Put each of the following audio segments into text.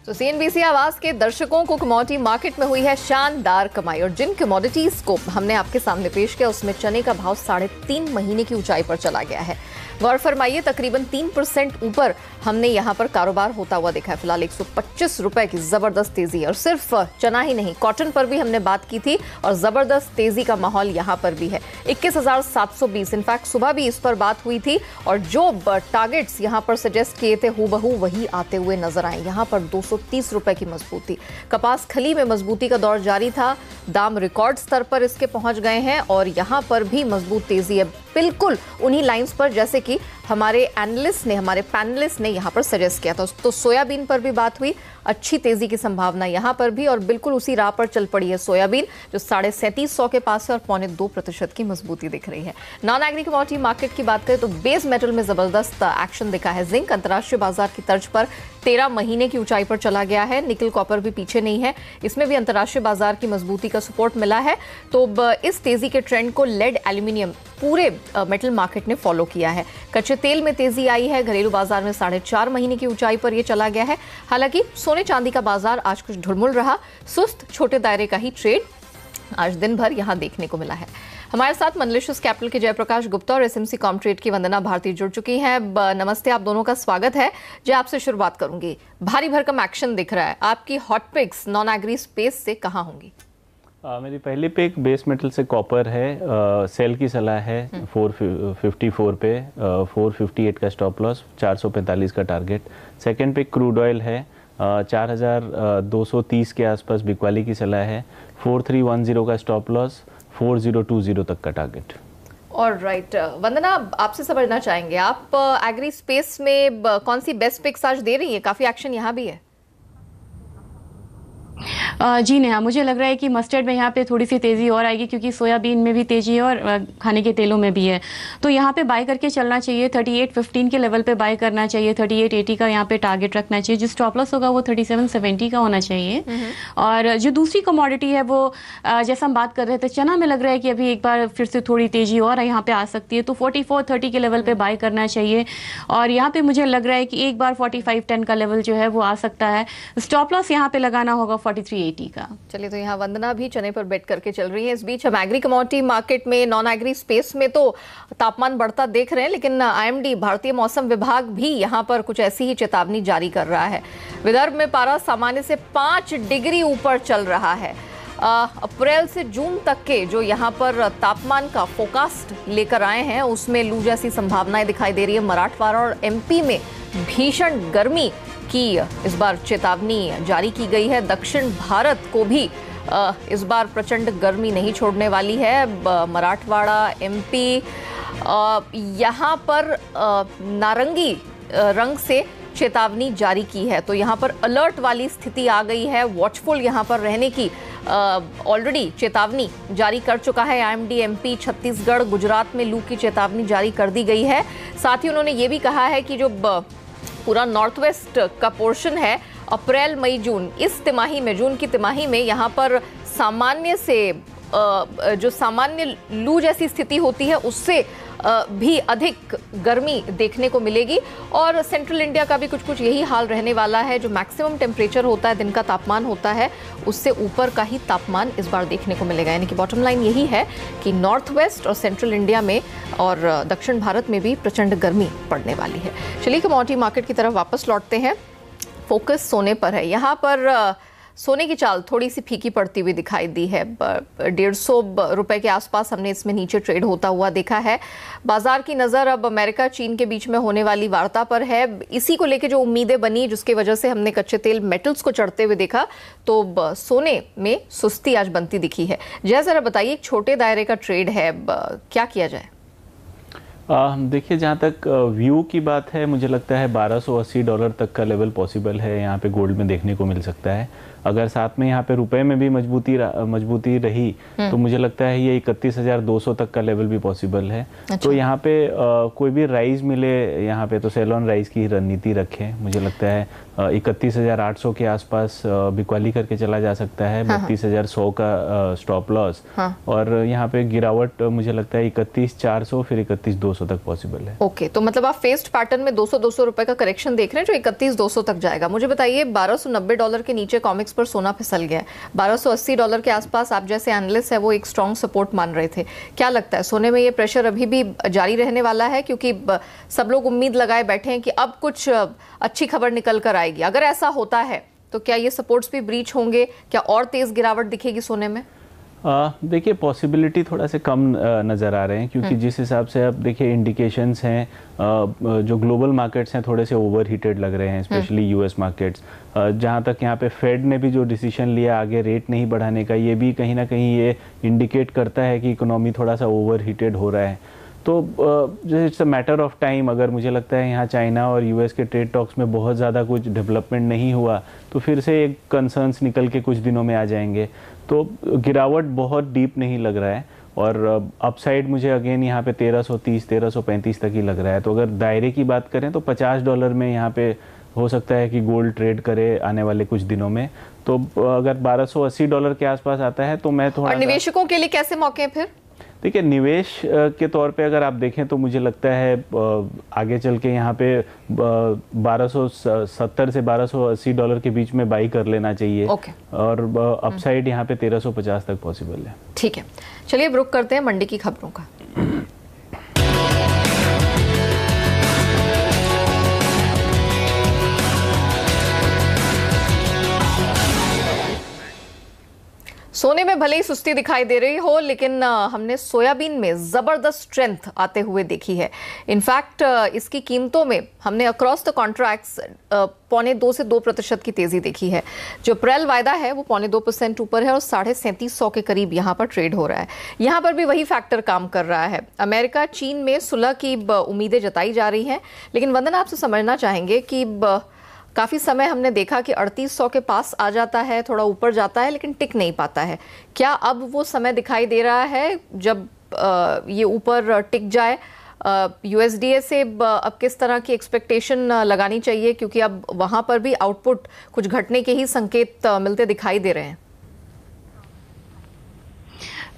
तो सीएनबीसी आवाज के दर्शकों को कमोडिटी मार्केट में हुई है शानदार कमाई और जिन कमोडिटीज को हमने आपके सामने पेश किया उसमें चने का भाव 3.5 महीने की ऊंचाई पर चला गया है। गौर फरमाइए तकरीबन 3% ऊपर हमने यहां पर कारोबार होता हुआ देखा है। फिलहाल 125 रुपए की जबरदस्त तेजी है और सिर्फ चना ही नहीं, कॉटन पर भी हमने बात की थी और जबरदस्त तेजी का माहौल यहां पर भी है। 21,720 इनफैक्ट सुबह भी इस पर बात हुई थी और जो टारगेट्स यहां पर सजेस्ट किए थे हूबहू वही आते हुए नजर आए। यहां पर 230 रुपए की मजबूती। कपास खली में मजबूती का दौर जारी था, दाम रिकॉर्ड स्तर पर इसके पहुंच गए हैं और यहां पर भी मजबूत तेजी है, बिल्कुल उन्हीं लाइंस पर जैसे कि हमारे पैनलिस्ट ने यहां पर सजेस्ट किया था। तो सोयाबीन पर भी बात हुई, अच्छी तेजी की संभावना यहां पर भी और बिल्कुल उसी राह पर चल पड़ी है सोयाबीन जो 3750 के पास है और 0.25% की मजबूती दिख रही है। नॉन एग्री कमोडिटी मार्केट की बात करें तो बेस मेटल में जबरदस्त एक्शन दिखा है। जिंक अंतर्राष्ट्रीय बाजार की तर्ज पर 13 महीने की ऊंचाई पर चला गया है। निकल कॉपर भी पीछे नहीं है, इसमें भी अंतर्राष्ट्रीय बाजार की मजबूती का सपोर्ट मिला है। तो इस तेजी के ट्रेंड को लेड एल्यूमिनियम पूरे मेटल मार्केट ने फॉलो किया है। कच्चे तेल में तेजी आई है, घरेलू बाजार में 4.5 महीने की ऊंचाई पर यह चला गया है। हालांकि सोने चांदी का बाजार आज कुछ ढुलमुल रहा, सुस्त छोटे दायरे का ही ट्रेड आज दिन भर यहां देखने को मिला है। हमारे साथ मॉन्लिशियस कैपिटल के जयप्रकाश गुप्ता और एसएमसी कॉमट्रेड की वंदना भारती जुड़ चुकी हैं। नमस्ते, आप दोनों का स्वागत है। जय, आपसे शुरुआत करूंगी। भारी भरकम एक्शन दिख रहा है, आपकी hot picks non agri space से कहां होंगी? मेरी पहली पिक बेस मेटल से कॉपर है। सेल की सलाह है 454 पे, 458 का स्टॉप लॉस, 445 का target. Second pick crude oil है, 4230 के आसपास बिकवाली की सलाह है, 4310 का स्टॉप लॉस, 4020 तक का टारगेट। ऑलराइट, वंदना आपसे समझना चाहेंगे, आप एग्री स्पेस में कौन सी बेस्ट पिक्स आज दे रही है? काफी एक्शन यहाँ भी है। जी नेहा, मुझे लग रहा है कि मस्टर्ड में यहाँ पे थोड़ी सी तेज़ी और आएगी क्योंकि सोयाबीन में भी तेज़ी है और खाने के तेलों में भी है। तो यहाँ पे बाय करके चलना चाहिए। 3815 के लेवल पे बाय करना चाहिए। 3880 का यहाँ पे टारगेट रखना चाहिए। जो स्टॉप लॉस होगा वो 3770 का होना चाहिए। और जो दूसरी कमोडिटी है वो जैसा हम बात कर रहे थे चना में, लग रहा है कि अभी एक बार फिर से थोड़ी तेज़ी और यहाँ पे आ सकती है। तो 4430 के लेवल पे बाय करना चाहिए और यहाँ पे मुझे लग रहा है कि एक बार 4510 का लेवल जो है वो आ सकता है। स्टॉप लॉस यहाँ पे लगाना होगा 4380 का। चलिए, तो यहाँ वंदना भी चने पर बेट करके चल रही है। इस बीच हम एग्री कमोडिटी मार्केट में, नॉन एग्री स्पेस में तो तापमान बढ़ता देख रहे हैं, लेकिन आईएमडी भारतीय मौसम विभाग भी यहाँ पर कुछ ऐसी ही चेतावनी जारी कर रहा है। विदर्भ में पारा सामान्य से 5 डिग्री ऊपर चल रहा है। अप्रैल से जून तक के जो यहाँ पर तापमान का फोरकास्ट लेकर आए हैं उसमें लू जैसी संभावनाएं दिखाई दे रही है। मराठवाड़ा और एमपी में भीषण गर्मी की इस बार चेतावनी जारी की गई है। दक्षिण भारत को भी इस बार प्रचंड गर्मी नहीं छोड़ने वाली है। मराठवाड़ा, एमपी, यहाँ पर नारंगी रंग से चेतावनी जारी की है। तो यहाँ पर अलर्ट वाली स्थिति आ गई है। वॉचफुल यहाँ पर रहने की ऑलरेडी चेतावनी जारी कर चुका है आईएमडी। एमपी, छत्तीसगढ़, गुजरात में लू की चेतावनी जारी कर दी गई है। साथ ही उन्होंने ये भी कहा है कि जो पूरा नॉर्थ वेस्ट का पोर्शन है, अप्रैल, मई, जून, इस तिमाही में, जून की तिमाही में यहाँ पर सामान्य से जो सामान्य लू जैसी स्थिति होती है उससे भी अधिक गर्मी देखने को मिलेगी। और सेंट्रल इंडिया का भी कुछ यही हाल रहने वाला है। जो मैक्सिमम टेम्परेचर होता है, दिन का तापमान होता है, उससे ऊपर का ही तापमान इस बार देखने को मिलेगा। यानी कि बॉटम लाइन यही है कि नॉर्थ वेस्ट और सेंट्रल इंडिया में और दक्षिण भारत में भी प्रचंड गर्मी पड़ने वाली है। चलिए कमोडिटी मार्केट की तरफ वापस लौटते हैं। फोकस सोने पर है। यहाँ पर सोने की चाल थोड़ी सी फीकी पड़ती हुई दिखाई दी है। 150 रुपए के आसपास हमने इसमें नीचे ट्रेड होता हुआ देखा है। बाजार की नज़र अब अमेरिका चीन के बीच में होने वाली वार्ता पर है। इसी को लेकर जो उम्मीदें बनी, जिसकी वजह से हमने कच्चे तेल मेटल्स को चढ़ते हुए देखा, तो सोने में सुस्ती आज बनती दिखी है। जय, जरा बताइए, एक छोटे दायरे का ट्रेड है, क्या किया जाए? देखिए, जहाँ तक व्यू की बात है, मुझे लगता है $1280 तक का लेवल पॉसिबल है यहाँ पे गोल्ड में देखने को मिल सकता है। अगर साथ में यहाँ पे रुपए में भी मजबूती रही तो मुझे लगता है ये 31,200 तक का लेवल भी पॉसिबल है। अच्छा। तो यहाँ पे कोई भी राइज मिले यहाँ पे तो सेल ऑन राइज की रणनीति रखें। मुझे लगता है 31,800 के आसपास बिकवाली करके चला जा सकता है। 32,100 का स्टॉप लॉस। और यहाँ पे गिरावट मुझे लगता है 31,400 फिर 31,200 $31,200 तक पॉसिबल है। ओके, तो मतलब आप फेस्ड पैटर्न में 200 रुपए का करेक्शन देख रहे हैं जो 31,200 तक जाएगा। मुझे बताइए, $1290 के नीचे कॉमिक्स पर सोना फिसल गया है, $1280 के आसपास आप जैसे एनालिस्ट है वो एक स्ट्रॉन्ग सपोर्ट मान रहे थे। क्या लगता है सोने में ये प्रेशर अभी भी जारी रहने वाला है, क्योंकि सब लोग उम्मीद लगाए बैठे हैं कि अब कुछ अच्छी खबर निकल कर आएगी? अगर ऐसा होता है तो क्या ये सपोर्ट्स भी ब्रीच होंगे, क्या और तेज गिरावट दिखेगी सोने में? देखिए पॉसिबिलिटी थोड़ा से कम नज़र आ रहे हैं, क्योंकि जिस हिसाब से अब देखिए इंडिकेशंस हैं, जो ग्लोबल मार्केट्स हैं थोड़े से ओवर हीटेड लग रहे हैं, स्पेशली यूएस मार्केट्स। जहाँ तक यहाँ पे फेड ने भी जो डिसीजन लिया आगे रेट नहीं बढ़ाने का, ये भी कहीं ना कहीं ये इंडिकेट करता है कि इकोनॉमी थोड़ा सा ओवर हीटेड हो रहा है। तो it's a matter of time. अगर मुझे लगता है यहाँ चाइना और यूएस के ट्रेड टॉक्स में बहुत ज़्यादा कुछ डेवलपमेंट नहीं हुआ तो फिर से एक कंसर्न्स निकल के कुछ दिनों में आ जाएंगे। तो गिरावट बहुत डीप नहीं लग रहा है, और अपसाइड मुझे अगेन यहाँ पे 1330 1335 तक ही लग रहा है। तो अगर दायरे की बात करें तो $50 में यहाँ पे हो सकता है कि गोल्ड ट्रेड करे आने वाले कुछ दिनों में। तो अगर $1280 के आसपास आता है तो मैं थोड़ा। और निवेशकों के लिए कैसे मौके हैं फिर? देखिए निवेश के तौर पे अगर आप देखें तो मुझे लगता है आगे चल के यहाँ पे $1270 से $1280 के बीच में बाई कर लेना चाहिए। और अपसाइड यहाँ पे 1350 तक पॉसिबल है। ठीक है, चलिए रुक करते हैं मंडी की खबरों का। सोने में भले ही सुस्ती दिखाई दे रही हो, लेकिन हमने सोयाबीन में जबरदस्त स्ट्रेंथ आते हुए देखी है। इनफैक्ट इसकी कीमतों में हमने अक्रॉस द कॉन्ट्रैक्ट्स 1.25 से 2% की तेजी देखी है। जो अप्रैल वायदा है वो 0.25% ऊपर है और 3750 के करीब यहाँ पर ट्रेड हो रहा है। यहाँ पर भी वही फैक्टर काम कर रहा है। अमेरिका चीन में सुलह की उम्मीदें जताई जा रही हैं, लेकिन वंदना आपसे समझना चाहेंगे कि काफ़ी समय हमने देखा कि 3800 के पास आ जाता है, थोड़ा ऊपर जाता है, लेकिन टिक नहीं पाता है। क्या अब वो समय दिखाई दे रहा है जब ये ऊपर टिक जाए? यूएसडीए से अब किस तरह की एक्सपेक्टेशन लगानी चाहिए, क्योंकि अब वहाँ पर भी आउटपुट कुछ घटने के ही संकेत मिलते दिखाई दे रहे हैं?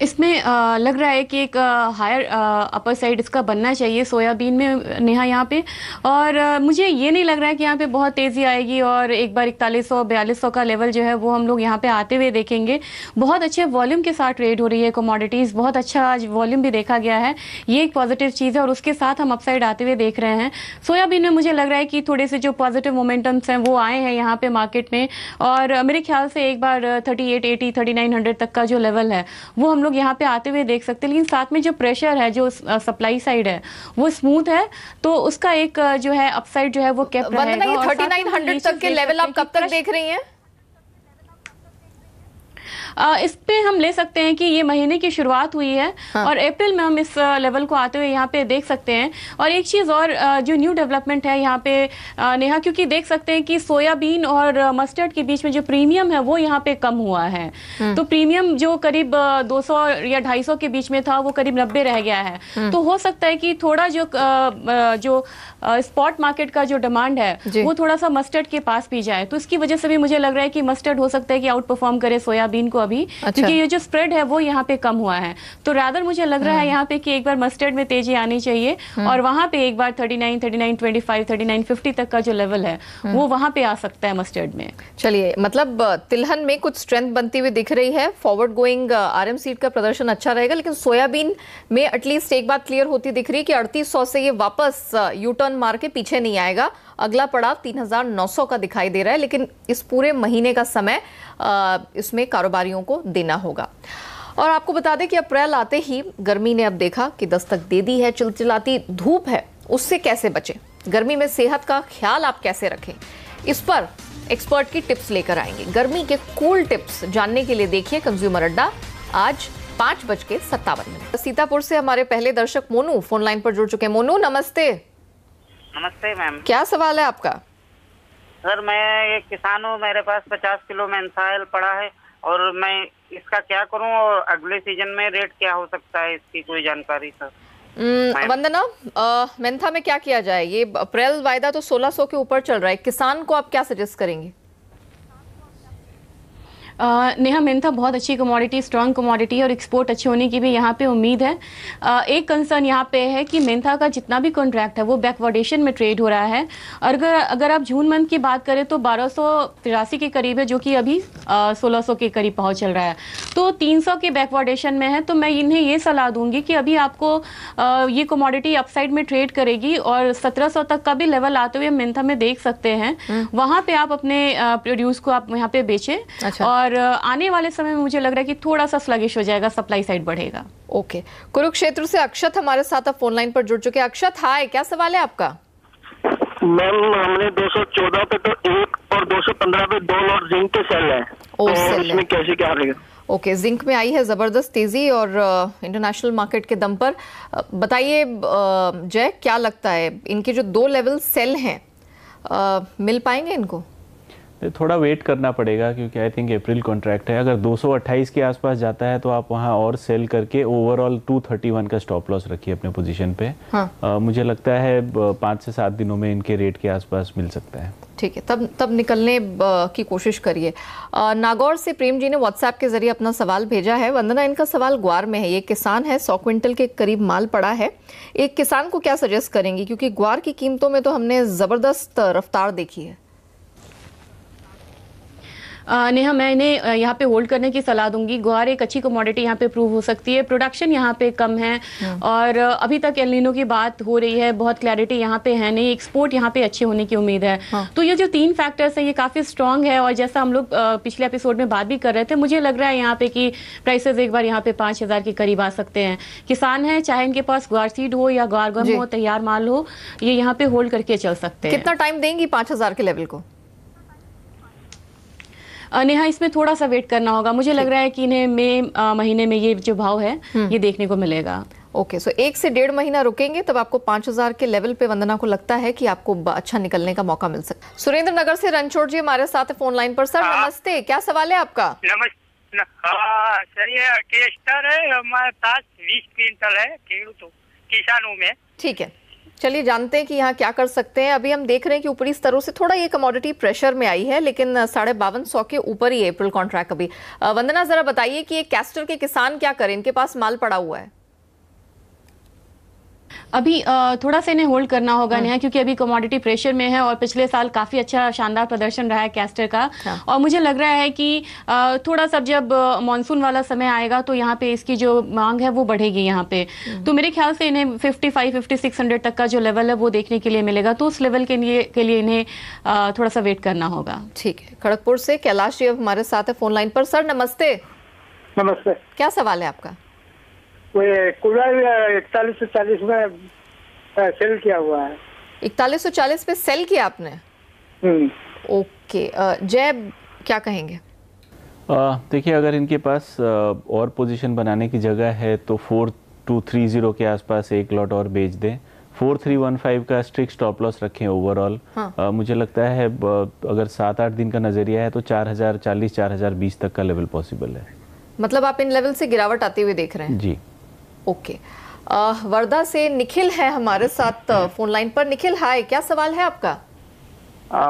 इसमें लग रहा है कि एक हायर अपर साइड इसका बनना चाहिए सोयाबीन में नेहा यहाँ पे। और मुझे ये नहीं लग रहा है कि यहाँ पे बहुत तेज़ी आएगी और एक बार 4100-4200 का लेवल जो है वो हम लोग यहाँ पे आते हुए देखेंगे। बहुत अच्छे वॉल्यूम के साथ ट्रेड हो रही है कमोडिटीज़, बहुत अच्छा आज वॉल्यूम भी देखा गया है, ये एक पॉजिटिव चीज़ है और उसके साथ हम अपसाइड आते हुए देख रहे हैं। सोयाबीन में मुझे लग रहा है कि थोड़े से जो पॉजिटिव मोमेंटम्स हैं वो आए हैं यहाँ पे मार्केट में, और मेरे ख्याल से एक बार 3880 3900 तक का जो लेवल है वो हम लोग यहाँ पे आते हुए देख सकते हैं। लेकिन साथ में जो प्रेशर है, जो सप्लाई साइड है वो स्मूथ है, तो उसका एक जो है अपसाइड जो है वो कैप रहेगा। ये 3900 तक के लेवल आप कब तक देख रही हैं? इस पे हम ले सकते हैं कि ये महीने की शुरुआत हुई है और अप्रैल में हम इस लेवल को आते हुए यहाँ पे देख सकते हैं। और एक चीज़ और जो न्यू डेवलपमेंट है यहाँ पे नेहा, क्योंकि देख सकते हैं कि सोयाबीन और मस्टर्ड के बीच में जो प्रीमियम है वो यहाँ पे कम हुआ है। तो प्रीमियम जो करीब 200 या 250 के बीच में था वो करीब 90 रह गया है। तो हो सकता है कि थोड़ा जो स्पॉट मार्केट का जो डिमांड है वो थोड़ा सा मस्टर्ड के पास भी जाए। तो इसकी वजह से भी मुझे लग रहा है कि मस्टर्ड हो सकता है कि आउट परफॉर्म करे सोयाबीन को अभी। अच्छा। क्योंकि ये जो स्प्रेड है वो यहाँ पे कम हुआ है, तो रादर मुझे लग रहा है यहाँ पे कि एक बार मस्टर्ड में तेजी आनी चाहिए और वहां पे एक बार 39, 39.25, 39.50 तक का जो लेवल है वो वहां पे आ सकता है मस्टर्ड में। चलिए, मतलब तिलहन में कुछ स्ट्रेंथ बनती हुई दिख रही है। फॉरवर्ड गोइंग आरएम सीड का प्रदर्शन अच्छा रहेगा, लेकिन सोयाबीन में एटलीस्ट एक बात क्लियर होती दिख रही है कि 3800 से ये वापस यू टर्न मार के पीछे नहीं आएगा। अगला पड़ाव 3900 का दिखाई दे रहा है, लेकिन इस पूरे महीने का समय इसमें कारोबारियों को देना होगा। और आपको बता दें कि अप्रैल आते ही गर्मी ने अब देखा कि दस्तक दे दी है। चिलचिलाती धूप है, उससे कैसे बचें? गर्मी में सेहत का ख्याल आप कैसे रखें? इस पर एक्सपर्ट की टिप्स लेकर आएंगे। गर्मी के कूल टिप्स जानने के लिए देखिए कंज्यूमर अड्डा आज 5:57। सीतापुर से हमारे पहले दर्शक मोनू फोन लाइन पर जुड़ चुके हैं। मोनू नमस्ते। नमस्ते मैम। क्या सवाल है आपका? सर, मैं एक किसान हूँ, मेरे पास 50 किलो मेंसाइल पड़ा है और मैं इसका क्या करूँ और अगले सीजन में रेट क्या हो सकता है, इसकी कोई जानकारी सर? वंदना, मेंथा में क्या किया जाए? ये अप्रैल वायदा तो 1600 के ऊपर चल रहा है, किसान को आप क्या सजेस्ट करेंगे? नेहा, मेंथा बहुत अच्छी कमोडिटी, स्ट्रांग कमोडिटी है और एक्सपोर्ट अच्छे होने की भी यहाँ पे उम्मीद है। एक कंसर्न यहाँ पे है कि मेंथा का जितना भी कॉन्ट्रैक्ट है वो बैकवर्डेशन में ट्रेड हो रहा है। अगर आप जून मंथ की बात करें तो 1283 के करीब है, जो कि अभी 1600 के करीब पहुँच चल रहा है, तो 300 के बैकवर्डेशन में है। तो मैं इन्हें ये सलाह दूंगी कि अभी आपको ये कमोडिटी अपसाइड में ट्रेड करेगी और 1700 तक का भी लेवल आते हुए मेंथा में देख सकते हैं। वहाँ पे आप अपने प्रोड्यूस को आप यहाँ पे बेचें। अच्छा। और आने वाले समय में मुझे लग रहा है कि थोड़ा सा स्लगिश हो जाएगा, सप्लाई साइड बढ़ेगा। ओके, कुरुक्षेत्र से अक्षत हमारे साथ अब फोन लाइन पर जुड़ चुके हैं। अक्षत, हाय, क्या सवाल है आपका? मैम, हमने 214 पे तो 1 और 215 पे 2 लॉट जिंक के सेल है, तो इसमें कैसे क्या रहेगा? ओके, जिंक में आई है जबरदस्त तेजी और इंटरनेशनल मार्केट के दम पर। बताइए जय, क्या लगता है इनके जो 2 लेवल सेल हैं मिल पाएंगे इनको? थोड़ा वेट करना पड़ेगा क्योंकि आई थिंक अप्रैल कॉन्ट्रैक्ट है। अगर 228 के आसपास जाता है तो आप वहां और सेल करके ओवरऑल 231 का स्टॉप लॉस रखिए अपने पोजीशन पे। हाँ। मुझे लगता है 5 से 7 दिनों में इनके रेट के आसपास मिल सकता है। ठीक है, तब निकलने की कोशिश करिए। नागौर से प्रेम जी ने व्हाट्सएप के जरिए अपना सवाल भेजा है। वंदना, इनका सवाल ग्वार में है। ये किसान है, 100 क्विंटल के करीब माल पड़ा है। एक किसान को क्या सजेस्ट करेंगी, क्योंकि ग्वार की कीमतों में तो हमने जबरदस्त रफ्तार देखी है। नेहा, मैं इन्हें यहाँ पे होल्ड करने की सलाह दूंगी। ग्वार एक अच्छी कमोडिटी यहाँ पे प्रूव हो सकती है। प्रोडक्शन यहाँ पे कम है और अभी तक एल नीनो की बात हो रही है, बहुत क्लैरिटी यहाँ पे है नहीं। एक्सपोर्ट यहाँ पे अच्छे होने की उम्मीद है। तो ये जो 3 फैक्टर्स हैं ये काफी स्ट्रांग है और जैसा हम लोग पिछले एपिसोड में बात भी कर रहे थे, मुझे लग रहा है यहाँ पे कि प्राइसेस एक बार यहाँ पे 5000 के करीब आ सकते हैं। किसान है, चाहे इनके पास ग्वार सीड हो या ग्वार गम हो, तैयार माल हो, ये यहाँ पे होल्ड करके चल सकते हैं। कितना टाइम देंगी 5000 के लेवल को? नेहा, इसमें थोड़ा सा वेट करना होगा। मुझे लग रहा है कि इन्हें मई महीने में ये जो भाव है ये देखने को मिलेगा। ओके, सो 1 से 1.5 महीना रुकेंगे तब आपको 5000 के लेवल पे वंदना को लगता है कि आपको अच्छा निकलने का मौका मिल सकता है। सुरेंद्र नगर से रणछोड़ जी हमारे साथ है फोन लाइन पर। सर नमस्ते, क्या सवाल है आपका? नमस्ते। सर, ये केस्टर है, हमारे पास 20 क्विंटल है किसानों में। ठीक है, चलिए जानते हैं कि यहाँ क्या कर सकते हैं। अभी हम देख रहे हैं कि ऊपरी स्तरों से थोड़ा ये कमोडिटी प्रेशर में आई है, लेकिन 5250 के ऊपर ही अप्रैल कॉन्ट्रैक्ट अभी। वंदना, जरा बताइए कि ये कैस्टर के किसान क्या करें, इनके पास माल पड़ा हुआ है। अभी थोड़ा सा इन्हें होल्ड करना होगा नेहा, क्योंकि अभी कमोडिटी प्रेशर में है और पिछले साल काफी अच्छा शानदार प्रदर्शन रहा है कैस्टर का। और मुझे लग रहा है कि थोड़ा सा जब मॉनसून वाला समय आएगा तो यहाँ पे इसकी जो मांग है वो बढ़ेगी यहाँ पे। तो मेरे ख्याल से इन्हें 55-5600 तक का जो लेवल है वो देखने के लिए मिलेगा, तो उस लेवल के लिए इन्हें थोड़ा सा वेट करना होगा। ठीक है, खड़गपुर से कैलाश जी अब हमारे साथ है फोन लाइन पर। सर नमस्ते। नमस्ते, क्या सवाल है आपका? वो कूलर 4140 में सेल किया हुआ है। 4140 पे सेल किया आपने? ओके, जय क्या कहेंगे? देखिए, अगर इनके पास और पोजीशन बनाने की जगह है तो 4230 के आसपास एक लॉट और बेच दें। 4315 का स्ट्रिक्ट स्टॉप लॉस रखें ओवरऑल। मुझे लगता है अगर 7-8 दिन का नजरिया है तो 4040 4020 तक का लेवल पॉसिबल है। मतलब आप इन लेवल से गिरावट आते हुए देख रहे हैं? जी। ओके, वर्धा से निखिल है हमारे साथ फोन लाइन पर। निखिल हाय, क्या सवाल है आपका?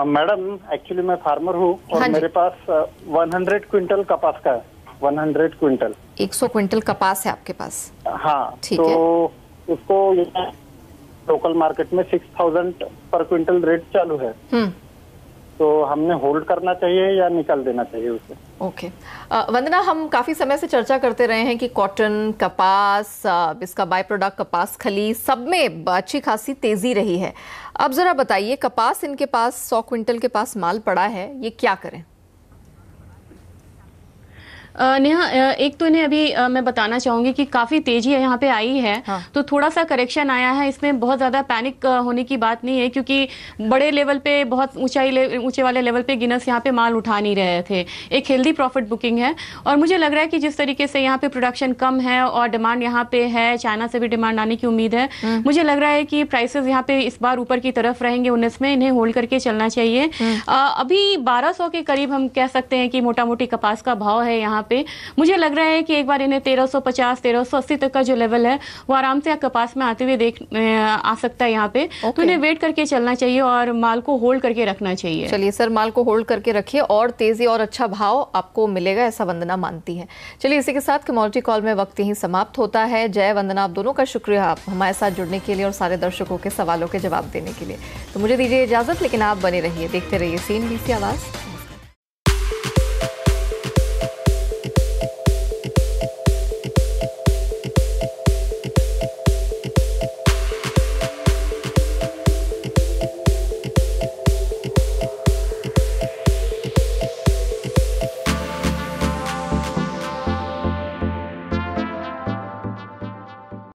मैडम, एक्चुअली मैं फार्मर हूँ और मेरे पास 100 क्विंटल कपास का है। 100 क्विंटल 100 क्विंटल कपास है आपके पास? हाँ, ठीक तो है। उसको लोकल मार्केट में 6000 पर क्विंटल रेट चालू है, तो हमने होल्ड करना चाहिए या निकाल देना चाहिए उसे? ओके, वंदना, हम काफी समय से चर्चा करते रहे हैं कि कॉटन, कपास, इसका बाय प्रोडक्ट कपास खली, सब में अच्छी खासी तेजी रही है। अब जरा बताइए, कपास इनके पास 100 क्विंटल के पास माल पड़ा है, ये क्या करें? नेहा, एक तो इन्हें अभी मैं बताना चाहूंगी कि काफी तेजी यहाँ पे आई है। तो थोड़ा सा करेक्शन आया है, इसमें बहुत ज्यादा पैनिक होने की बात नहीं है, क्योंकि बड़े लेवल पे, बहुत ऊंचे वाले लेवल पे गिनस यहाँ पे माल उठा नहीं रहे थे। एक हेल्दी प्रॉफिट बुकिंग है और मुझे लग रहा है कि जिस तरीके से यहाँ पे प्रोडक्शन कम है और डिमांड यहाँ पे है, चाइना से भी डिमांड आने की उम्मीद है, मुझे लग रहा है कि प्राइसेस यहाँ पे इस बार ऊपर की तरफ रहेंगे 19 में। इन्हें होल्ड करके चलना चाहिए। अभी 1200 के करीब हम कह सकते हैं कि मोटा मोटी कपास का भाव है यहाँ यहाँ पे। मुझे लग रहा है कि एक बार इन्हें 1350 1380 तक का जो लेवल है वो आराम से कपास में आते हुए आ सकता है यहाँ पे। तो इन्हें वेट करके चलना चाहिए और माल को होल्ड करके रखना चाहिए। चलिए सर, माल को होल्ड करके रखिए और तेजी और अच्छा भाव आपको मिलेगा, ऐसा वंदना मानती है। चलिए इसी के साथ कमोडिटी कॉल में वक्त यहीं समाप्त होता है। जय वंदना, आप दोनों का शुक्रिया आप हमारे साथ जुड़ने के लिए और सारे दर्शकों के सवालों के जवाब देने के लिए। तो मुझे दीजिए इजाजत, लेकिन आप बने रहिए, देखते रहिए CNBC आवाज़।